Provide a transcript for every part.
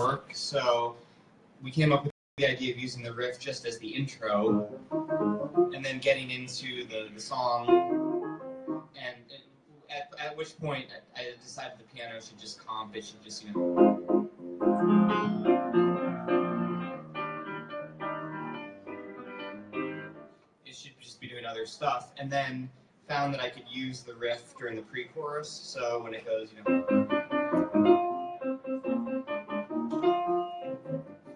work, so we came up with the idea of using the riff just as the intro, and then getting into the song, and at which point I decided the piano should just comp, it should just, you know, it should just be doing other stuff, and then found that I could use the riff during the pre-chorus, so when it goes, you know,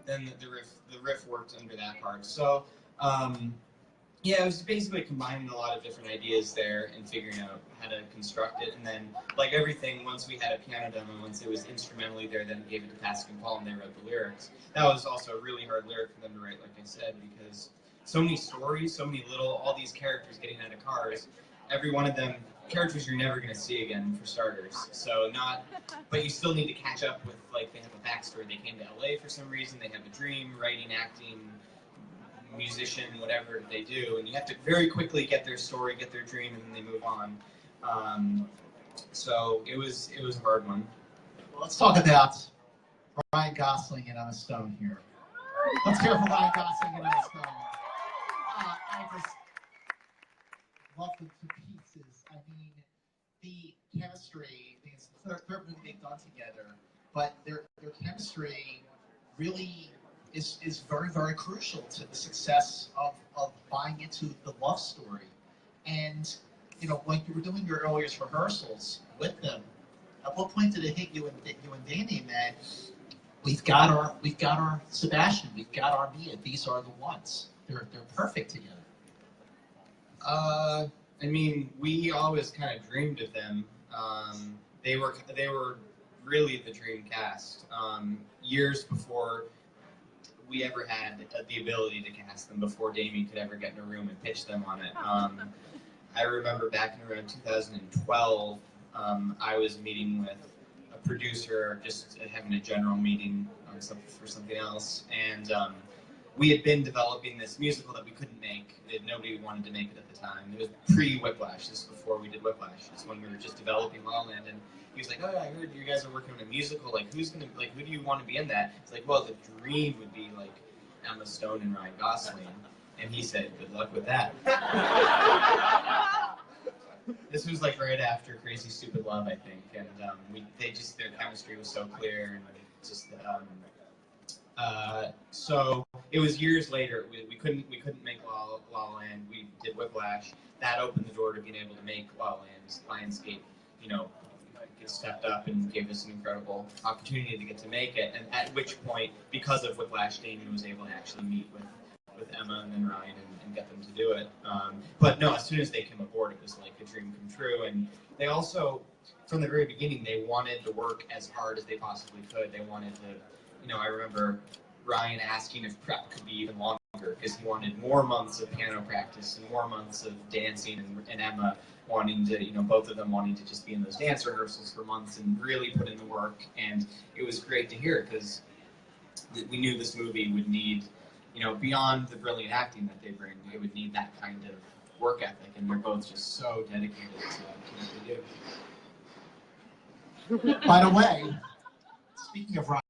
then the riff worked under that part. So yeah, it was basically combining a lot of different ideas there and figuring out how to construct it. And then, like everything, once we had a piano demo, once it was instrumentally there, then gave it to Pascal and Paul and they wrote the lyrics. That was also a really hard lyric for them to write, like I said, because so many stories, so many all these characters getting out of cars, every one of them, characters you're never going to see again, for starters. So but you still need to catch up with, like, they have a backstory. They came to LA for some reason, they have a dream, writing, acting, musician, whatever they do, and you have to very quickly get their story, get their dream, and then they move on. So it was a hard one. Well, let's talk about Ryan Gosling and Emma Stone here. Let's hear from Ryan Gosling and Emma Stone. I just love them to pieces. I mean, the chemistry, it's the third movie they've done together, but their chemistry really is very, very crucial to the success of buying into the love story. And, you know, when you were doing your earliest rehearsals with them, at what point did it hit you and Danny that we've got our Sebastian, we've got our Mia, these are the ones. They're perfect together. I mean, we always kind of dreamed of them. They were really the dream cast. Years before we ever had the ability to cast them, before Damien could ever get in a room and pitch them on it. I remember back in around 2012, I was meeting with a producer, just having a general meeting on for something else, and we had been developing this musical that we couldn't make. Nobody wanted to make it at the time. It was pre-Whiplash. This is before we did Whiplash. It's when we were just developing La La Land, and he was like, "Oh, I heard you guys are working on a musical. Like, who do you want to be in that?" It's like, well, the dream would be like Emma Stone and Ryan Gosling, and he said, "Good luck with that." This was like right after Crazy Stupid Love, I think, and their chemistry was so clear, and just so it was years later. We couldn't make La La Land. We did Whiplash. That opened the door to being able to make La La Land's Lionsgate. You know, it stepped up and gave us an incredible opportunity to get to make it. And at which point, because of Whiplash, Damien was able to actually meet with Emma and then Ryan and get them to do it. But no, as soon as they came aboard, it was like a dream come true. And they also, from the very beginning, they wanted to work as hard as they possibly could. They wanted to, you know, I remember Ryan asking if prep could be even longer because he wanted more months of piano practice and more months of dancing, and Emma wanting to, you know, both of them wanting to just be in those dance rehearsals for months and really put in the work. And it was great to hear because we knew this movie would need, you know, beyond the brilliant acting that they bring, it would need that kind of work ethic, and they're both just so dedicated to what they do. By the way, speaking of Ryan